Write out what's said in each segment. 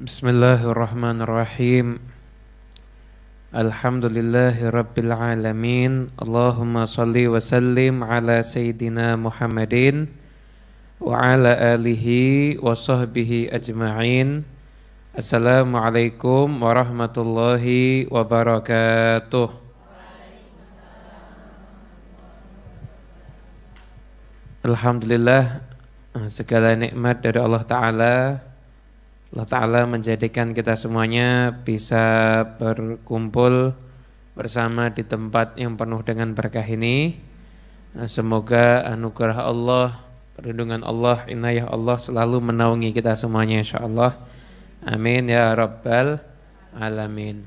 Bismillahirrahmanirrahim. Alhamdulillahi rabbil alamin. Allahumma salli wa sallim ala sayyidina Muhammadin wa ala alihi wa sahbihi ajma'in. Assalamualaikum warahmatullahi wabarakatuh. Alhamdulillah, segala nikmat dari Allah Ta'ala. Allah Ta'ala menjadikan kita semuanya bisa berkumpul bersama di tempat yang penuh dengan berkah ini. Semoga anugerah Allah, perlindungan Allah, inayah Allah selalu menaungi kita semuanya insyaAllah. Amin ya rabbal alamin.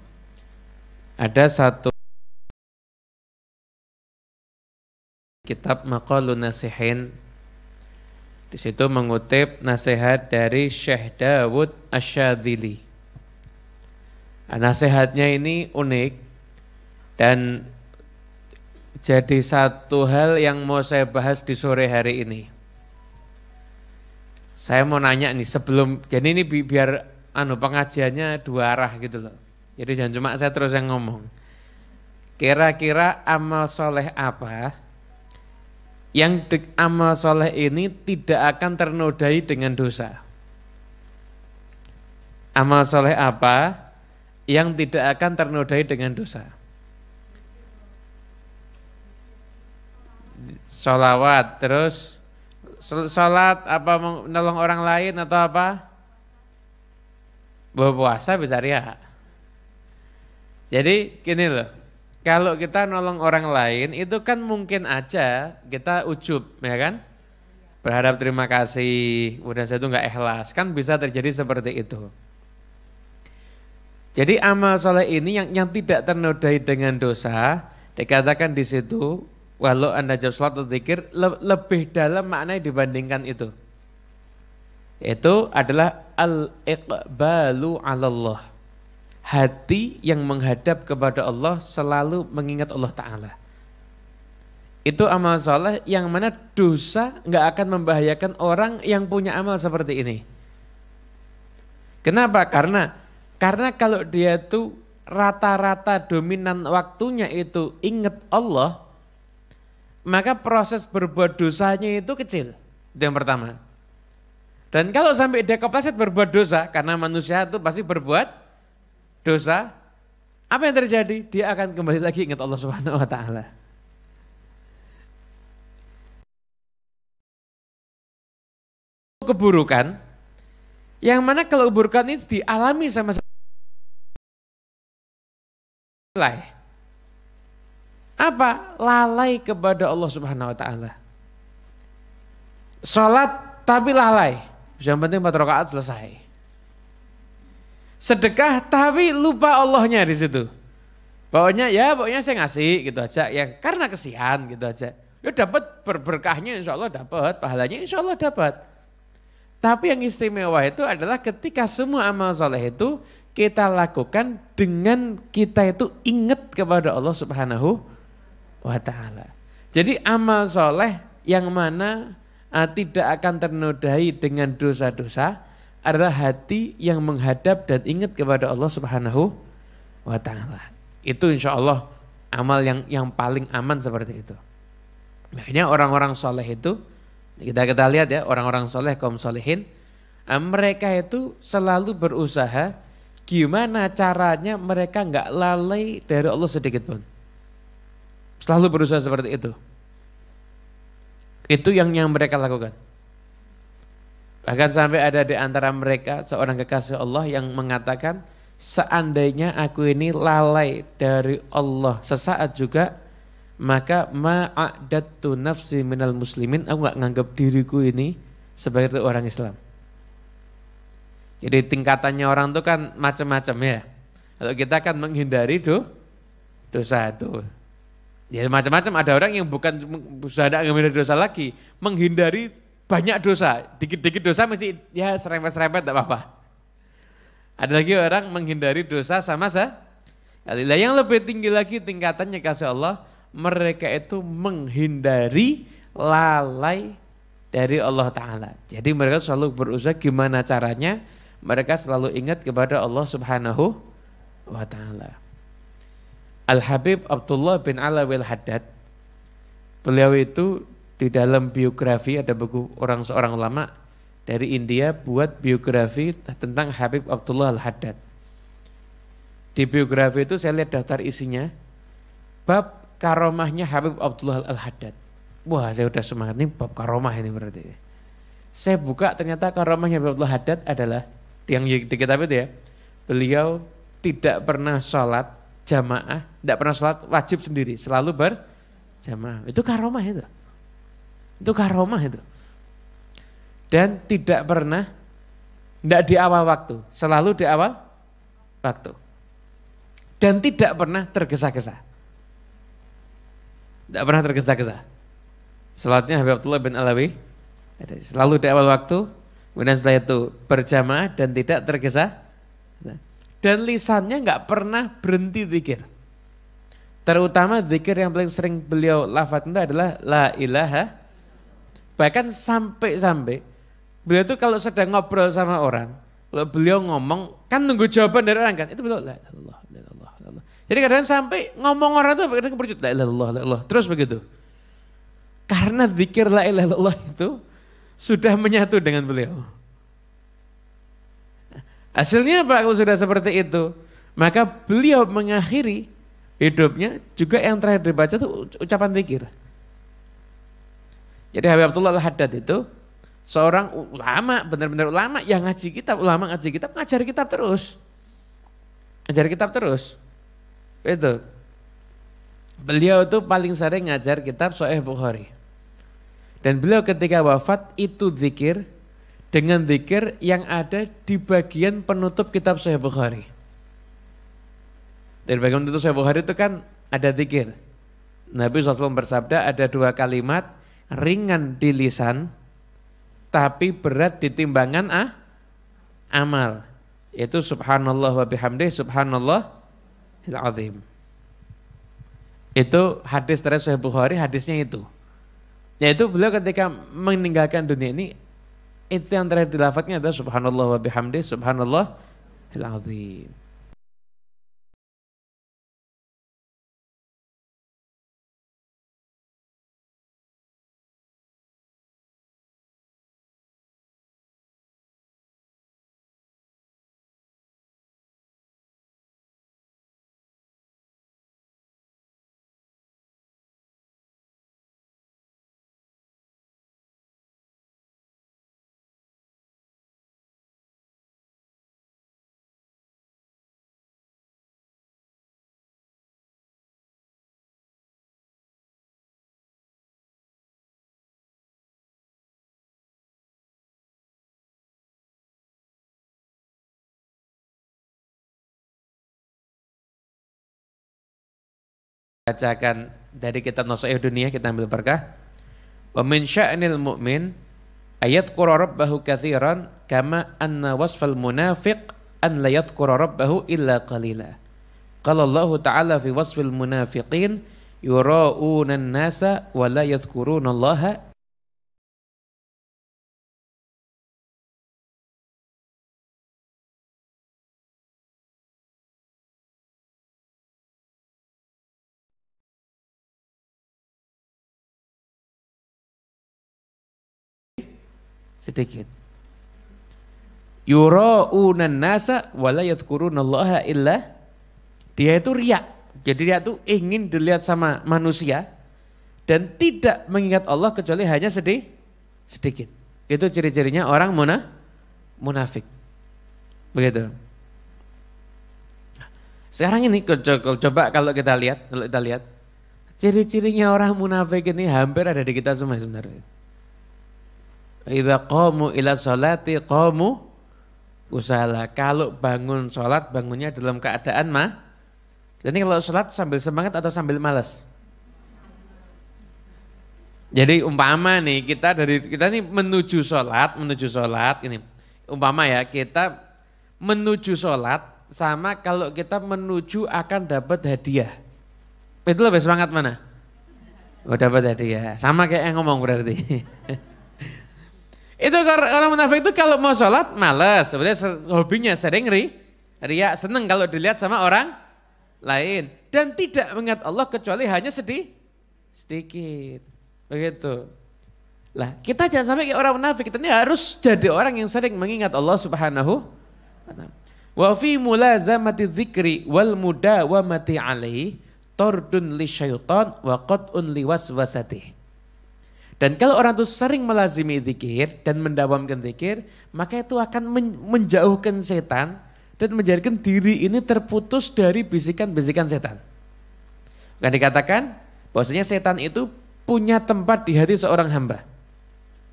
Ada satu kitab Maqalun Nasihin. Di situ mengutip nasihat dari Syekh Dawud Asy-Syadzili. Nasihatnya ini unik dan jadi satu hal yang mau saya bahas di sore hari ini. Saya mau nanya nih sebelum, jadi ini biar pengajiannya dua arah gitu loh. Jadi jangan cuma saya terus yang ngomong. Kira-kira amal soleh apa yang amal soleh ini tidak akan ternodai dengan dosa? Amal soleh apa yang tidak akan ternodai dengan dosa? Sholawat, terus sholat apa, menolong orang lain atau apa? Berpuasa bisa riya. Jadi gini loh, kalau kita nolong orang lain itu kan mungkin aja kita ujub, ya kan? Berharap terima kasih, udah saya itu nggak ikhlas, kan bisa terjadi seperti itu. Jadi amal soleh ini yang tidak ternodai dengan dosa, dikatakan di situ, walau Anda jawab sholat atau dzikir, lebih dalam maknanya dibandingkan itu. Itu adalah al-iqbalu 'alallah. Hati yang menghadap kepada Allah, selalu mengingat Allah Ta'ala. Itu amal soleh yang mana dosa nggak akan membahayakan orang yang punya amal seperti ini. Kenapa? Karena kalau dia tuh rata-rata dominan waktunya itu ingat Allah, maka proses berbuat dosanya itu kecil. Itu yang pertama. Dan kalau sampai dia kepleset berbuat dosa, karena manusia itu pasti berbuat dosa, apa yang terjadi? Dia akan kembali lagi ingat Allah Subhanahu wa taala. Keburukan yang mana kalau keburukan ini dialami sama lalai. Apa? Lalai kepada Allah Subhanahu wa taala. Salat tapi lalai. Yang penting 4 rakaat selesai. Sedekah tapi lupa Allahnya di situ. Pokoknya saya ngasih gitu aja ya, karena kesian gitu aja. Ya dapat berberkahnya insya Allah dapat, pahalanya insya Allah dapat. Tapi yang istimewa itu adalah ketika semua amal soleh itu kita lakukan dengan kita itu ingat kepada Allah Subhanahu wa taala. Jadi amal soleh yang mana tidak akan ternodai dengan dosa-dosa adalah hati yang menghadap dan ingat kepada Allah Subhanahu wa taala. Itu insya Allah amal yang paling aman seperti itu. Makanya orang-orang soleh itu, kita lihat ya, orang-orang soleh, kaum solehin, mereka itu selalu berusaha gimana caranya mereka nggak lalai dari Allah sedikit pun. Selalu berusaha seperti itu. Itu yang mereka lakukan. Bahkan sampai ada di antara mereka seorang kekasih Allah yang mengatakan, seandainya aku ini lalai dari Allah sesaat juga, maka ma'adattu nafsi minal muslimin, aku gak nganggap diriku ini sebagai orang Islam. Jadi tingkatannya orang itu kan macam-macam ya. Kalau kita kan menghindari dosa itu. Ya macam-macam, ada orang yang bukan sudah menghindari dosa lagi, menghindari banyak dosa, dikit-dikit dosa mesti ya serempet-serempet tidak apa-apa. Ada lagi orang menghindari dosa sama sekali. Yang lebih tinggi lagi tingkatannya kasih Allah, mereka itu menghindari lalai dari Allah Ta'ala. Jadi mereka selalu berusaha gimana caranya mereka selalu ingat kepada Allah Subhanahu wa Ta'ala. Al-Habib Abdullah bin Alawil Haddad, beliau itu di dalam biografi, ada buku seorang ulama dari India buat biografi tentang Habib Abdullah Al-Haddad. Di biografi itu saya lihat daftar isinya, bab karomahnya Habib Abdullah Al-Haddad. Wah, saya udah semangat nih, bab karomah ini berarti. Saya buka, ternyata karomahnya Habib Abdullah Haddad adalah yang di kitab itu ya, beliau tidak pernah sholat jamaah, tidak pernah sholat wajib sendiri, selalu berjamaah. Itu karomah itu. Itu karomah itu. Dan tidak pernah, tidak di awal waktu, selalu di awal waktu. Dan tidak pernah tergesa-gesa. Tidak pernah tergesa-gesa. Sholatnya Habib Abdullah bin Alawi, selalu di awal waktu, kemudian setelah itu berjamaah dan tidak tergesa. Dan lisannya nggak pernah berhenti zikir. Terutama zikir yang paling sering beliau lafadzkan itu adalah la ilaha. Bahkan sampai beliau itu kalau sedang ngobrol sama orang, kalau beliau ngomong kan nunggu jawaban dari orang kan, itu beliau la ilallah, la ilallah, la ilallah. Jadi kadang sampai ngomong orang itu kadang berjut la ilallah, la ilallah, terus begitu. Karena zikir la ilaha illallah itu sudah menyatu dengan beliau. Hasilnya apa kalau sudah seperti itu? Maka beliau mengakhiri hidupnya juga yang terakhir dibaca itu ucapan zikir. Jadi Habib Abdullah Al-Haddad itu seorang ulama, benar-benar ulama yang ngaji kitab, ulama ngaji kitab, ngajar kitab terus. Ngajar kitab terus. Itu. Beliau itu paling sering ngajar kitab Sahih Bukhari. Dan beliau ketika wafat itu zikir dengan zikir yang ada di bagian penutup kitab Sahih Bukhari. Dari bagian penutup Sahih Bukhari itu kan ada zikir. Nabi SAW bersabda ada 2 kalimat ringan di lisan tapi berat di timbangan amal. Yaitu subhanallah wa bihamdih subhanallahil azim. Itu hadis dari Sahih Bukhari, hadisnya itu. Yaitu beliau ketika meninggalkan dunia ini, itu yang terakhir dilafadznya adalah subhanallah wa bihamdih subhanallahil azim. Bacakan dari kitab Nasihat Dunia, kita ambil berkah. Wa min sya'nil mu'min ayadhkura rabbahu katsiran kama anna wasfal munafiq an la yadhkura rabbahu illa qalila. Qala Allah Ta'ala fi wasfil munafiqin yura'una an-nasa wa la yadhkuruna Allah. Sedikit. Yura'unan nasa wa la yadhkurunallaha illa. Dia itu riak. Jadi dia itu ingin dilihat sama manusia dan tidak mengingat Allah kecuali hanya sedikit. Itu ciri-cirinya orang munafik. Begitu. Sekarang ini coba kalau kita lihat, ciri-cirinya orang munafik ini hampir ada di kita semua sebenarnya. Idza qamu ila sholati qamu kusala. Kalau bangun sholat, bangunnya dalam keadaan Jadi kalau sholat sambil semangat atau sambil malas? Jadi umpama nih kita nih menuju sholat ini. Umpama ya kita menuju sholat sama kalau kita menuju akan dapat hadiah. Itu lebih semangat mana? Oh, dapat hadiah. Sama kayak yang ngomong berarti. Itu orang munafik itu kalau mau sholat malas, sebenarnya hobinya sering riak, seneng kalau dilihat sama orang lain dan tidak mengingat Allah kecuali hanya sedikit. Begitu. Lah, kita jangan sampai kayak orang munafik, kita ini harus jadi orang yang sering mengingat Allah Subhanahu wa taala. Wa fi mulazamati dzikri wal mudawamati alaihi tordun li syaitan wa qat'un li waswasati. Dan kalau orang itu sering melazimi zikir dan mendawamkan zikir, maka itu akan menjauhkan setan dan menjadikan diri ini terputus dari bisikan-bisikan setan. Bukan dikatakan bahwasanya setan itu punya tempat di hati seorang hamba.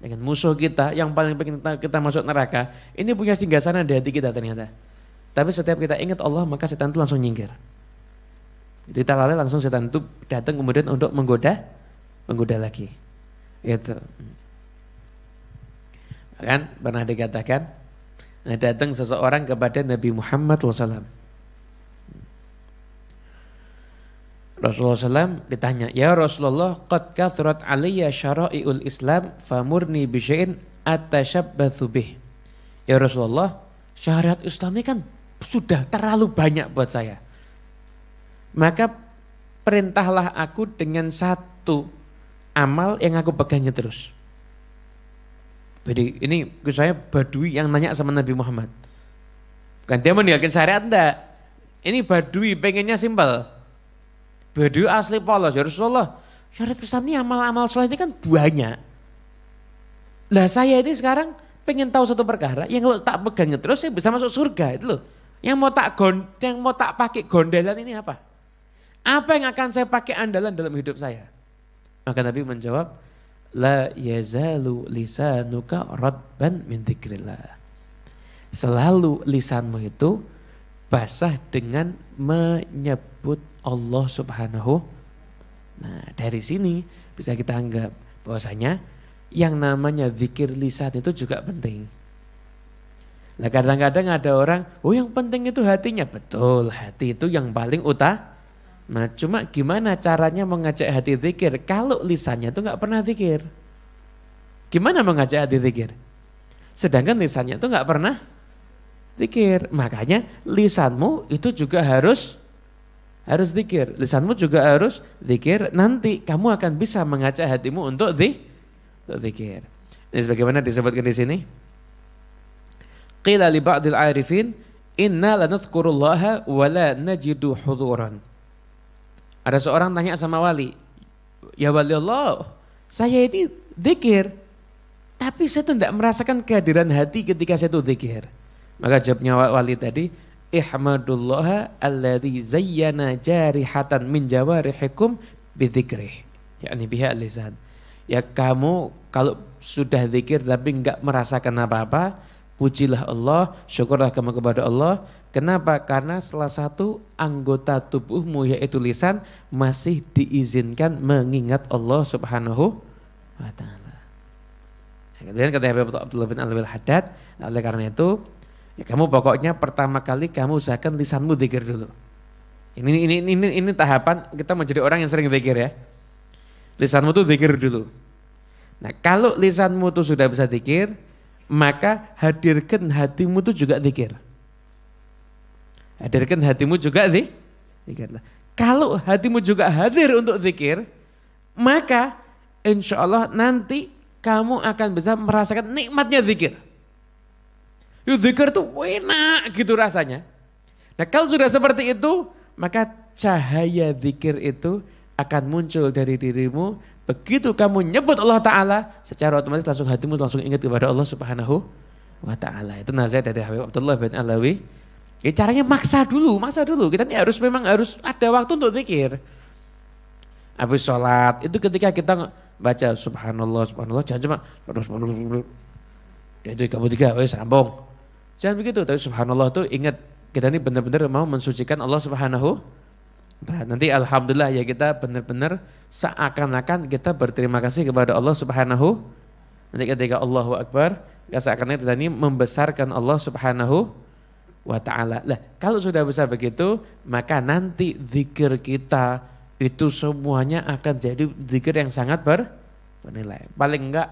Dengan musuh kita yang paling pengen kita masuk neraka, ini punya singgasana di hati kita ternyata. Tapi setiap kita ingat Allah, maka setan itu langsung nyingkir. Itu kita lalai langsung setan itu datang kemudian untuk menggoda lagi. Itu. Kan pernah dikatakan, datang seseorang kepada Nabi Muhammad SAW. Rasulullah SAW ditanya, ya Rasulullah, qad kathrat aliyya syara'iul Islam famurni bisyai'in atashabbathu bih. Ya Rasulullah, syariat Islam ini kan sudah terlalu banyak buat saya. Maka perintahlah aku dengan satu amal yang aku pegangnya terus. Jadi ini saya Badui yang nanya sama Nabi Muhammad. Bukan dia meninggalkan syariat, enggak. Ini Badui pengennya simpel. Badui asli polos, ya Rasulullah, syariat Islam ini amal-amal soleh ini kan banyak. Lah saya ini sekarang pengen tahu satu perkara yang kalau tak pegangnya terus saya bisa masuk surga itu loh. Yang mau tak pakai gondelan ini apa? Apa yang akan saya pakai andalan dalam hidup saya? Maka Nabi menjawab, la yazalu lisanuka radban min dzikrillah. Selalu lisanmu itu basah dengan menyebut Allah Subhanahu. Nah, dari sini bisa kita anggap bahwasanya yang namanya zikir lisan itu juga penting. Nah, kadang-kadang ada orang, oh yang penting itu hatinya. Betul, hati itu yang paling utama. Nah, cuma gimana caranya mengajak hati zikir kalau lisannya itu enggak pernah zikir? Gimana mengajak hati zikir? Sedangkan lisannya itu enggak pernah zikir. Makanya lisanmu itu juga harus zikir. Lisanmu juga harus zikir. Nanti kamu akan bisa mengajak hatimu untuk zikir. Ini sebagaimana disebutkan di sini. Qila li ba'dil 'arifin inna lanadhkurullaha wa la najidu hudhuran. Ada seorang tanya sama wali, ya wali Allah, saya ini zikir, tapi saya tuh tidak merasakan kehadiran hati ketika saya tuh zikir. Maka jawabnya wali tadi, ihmadullaha alladzi zayyana jarihatan min jawarihikum bidzikrih, yakni biha lisan. Ya kamu kalau sudah zikir tapi enggak merasakan apa-apa, pujilah Allah, syukurlah kamu kepada Allah. Kenapa? Karena salah satu anggota tubuhmu yaitu lisan masih diizinkan mengingat Allah Subhanahu wa taala. Kemudian kata Abdullah bin Al-Haddad, oleh karena itu ya kamu pokoknya pertama kali kamu usahakan lisanmu zikir dulu. Ini tahapan kita menjadi orang yang sering zikir ya. Lisanmu tuh zikir dulu. Nah, kalau lisanmu tuh sudah bisa zikir, maka hadirkan hatimu tuh juga zikir. Hadirkan hatimu juga zikir. Kalau hatimu juga hadir untuk zikir, maka insya Allah nanti kamu akan bisa merasakan nikmatnya zikir. Zikir tuh enak gitu rasanya. Nah kalau sudah seperti itu, maka cahaya zikir itu akan muncul dari dirimu. Begitu kamu nyebut Allah Ta'ala, secara otomatis langsung hatimu langsung ingat kepada Allah Subhanahu wa Ta'ala. Itu nasihat dari Habib Abdullah bin Alawi. Ya caranya maksa dulu. Kita ini memang harus ada waktu untuk zikir. Habis sholat, itu ketika kita baca subhanallah, jangan cuma itu kamu tiga, sambung. Jangan begitu, tapi subhanallah itu ingat kita ini benar-benar mau mensucikan Allah Subhanahu. Nah, nanti alhamdulillah ya kita benar-benar seakan-akan kita berterima kasih kepada Allah Subhanahu. Nanti ketika Allahu Akbar, seakan-akan kita ini membesarkan Allah Subhanahu wa ta'ala. Lah, kalau sudah bisa begitu, maka nanti zikir kita itu semuanya akan jadi zikir yang sangat bernilai. Paling enggak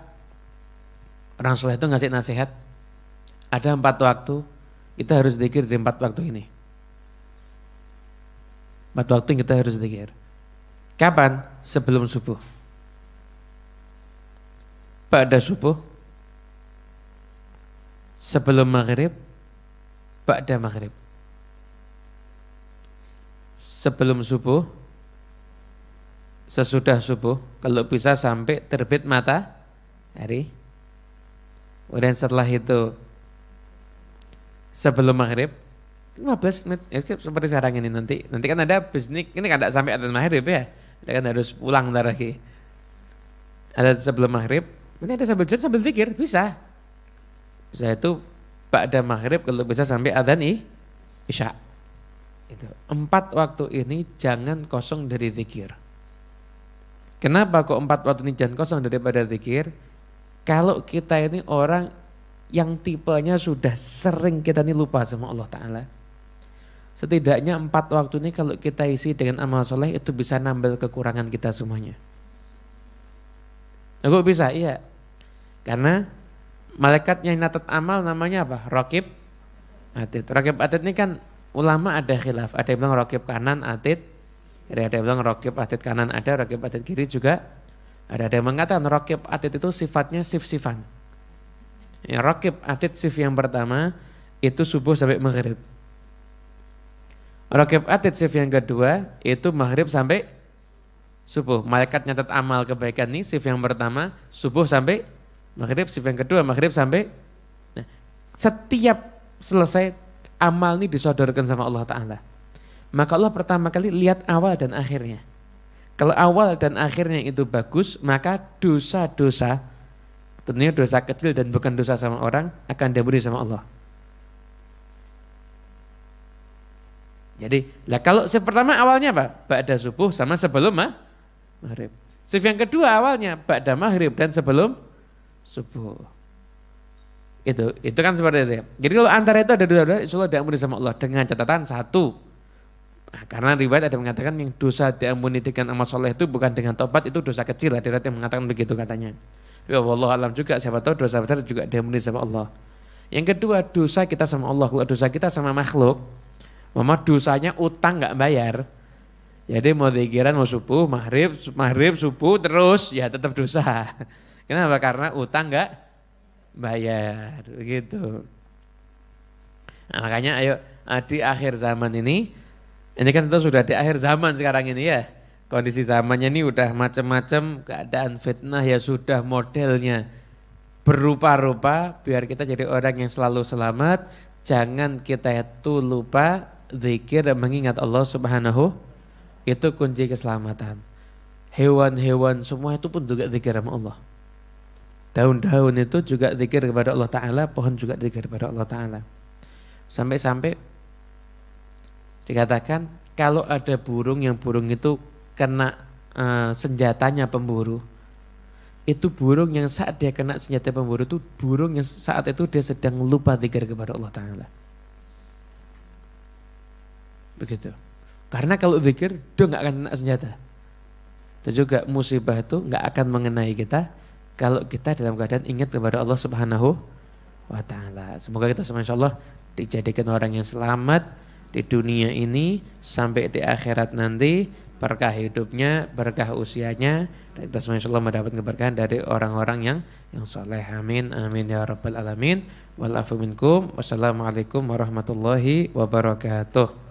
Orang soleh itu ngasih nasihat, ada 4 waktu, kita harus zikir di 4 waktu ini. 4 waktu yang kita harus zikir. Kapan? Sebelum subuh. Ba'da subuh. Sebelum maghrib. Ba'da maghrib. Sebelum subuh. Sesudah subuh. Kalau bisa sampai terbit matahari. Kemudian setelah itu sebelum maghrib 15 menit ya, seperti sekarang ini nanti kan ada bisnik ini kan tidak sampai adzan maghrib ya, kita kan harus pulang ntar lagi. Ada sebelum maghrib, ini ada sambil jalan sambil zikir bisa itu ba'da maghrib kalau bisa sampai adzan isya. Itu 4 waktu ini jangan kosong dari zikir. Kenapa kok 4 waktu ini jangan kosong daripada zikir? Kalau kita ini orang yang tipenya sudah sering kita ini lupa sama Allah Ta'ala. Setidaknya 4 waktu ini kalau kita isi dengan amal soleh itu bisa nambah kekurangan kita semuanya. Kok bisa? Iya. Karena malaikat yang nyatet amal namanya apa? Raqib atid. Raqib atid ini kan ulama ada khilaf. Ada yang bilang raqib kanan atid. Ada yang bilang raqib atid kanan ada, raqib atid kiri juga. Ada yang mengatakan raqib atid itu sifatnya sif-sifan. Ya, raqib atid sif yang pertama itu subuh sampai maghrib. Raqib atid sif yang kedua itu maghrib sampai subuh. Malaikat nyatat amal kebaikan ini sif yang pertama subuh sampai maghrib, sif yang kedua maghrib sampai. Nah, setiap selesai amal ini disodorkan sama Allah Ta'ala. Maka Allah pertama kali lihat awal dan akhirnya. Kalau awal dan akhirnya itu bagus, maka dosa-dosa, tentunya dosa kecil dan bukan dosa sama orang, akan diampuni sama Allah. Jadi, kalau shift pertama awalnya apa? Ba'da subuh sama sebelum maghrib. Shift yang kedua awalnya ba'da maghrib dan sebelum subuh. Itu kan seperti itu ya. Jadi kalau antara itu ada dosa-dosa, insya Allah diampuni sama Allah dengan catatan satu. Nah, karena riwayat ada mengatakan yang dosa diampuni dengan amal soleh itu bukan dengan tobat, itu dosa kecil. Ada riwayat yang mengatakan begitu katanya. Ya Allah alam juga, siapa tahu dosa besar juga diampuni sama Allah. Yang kedua dosa kita sama Allah. Kalau dosa kita sama makhluk, mama dosanya utang nggak bayar. Jadi mau zikiran mau subuh, maghrib, subuh terus ya tetap dosa. Kenapa? Karena utang nggak bayar, begitu. Nah, makanya ayo di akhir zaman ini kan tentu sudah di akhir zaman sekarang ini ya. Kondisi zamannya ini udah macam-macam, keadaan fitnah ya sudah modelnya berupa-rupa. Biar kita jadi orang yang selalu selamat, jangan kita itu lupa zikir dan mengingat Allah Subhanahu. Itu kunci keselamatan. Hewan-hewan semua itu pun juga zikir sama Allah. Daun-daun itu juga zikir kepada Allah Ta'ala, pohon juga zikir kepada Allah Ta'ala. Sampai-sampai dikatakan kalau ada burung yang burung itu kena senjatanya pemburu, itu burung yang saat dia kena senjata pemburu itu burung yang saat itu dia sedang lupa zikir kepada Allah Ta'ala. Begitu. Karena kalau zikir dia nggak akan kena senjata. Itu juga musibah itu nggak akan mengenai kita kalau kita dalam keadaan ingat kepada Allah Subhanahu wa Ta'ala. Semoga kita semua insya Allah dijadikan orang yang selamat di dunia ini sampai di akhirat nanti, berkah hidupnya, berkah usianya, dan kita semua insyaallah mendapat keberkahan dari orang-orang yang soleh. Amin, amin ya rabbal alamin. Wal afu minkum. Wassalamualaikum warahmatullahi wabarakatuh.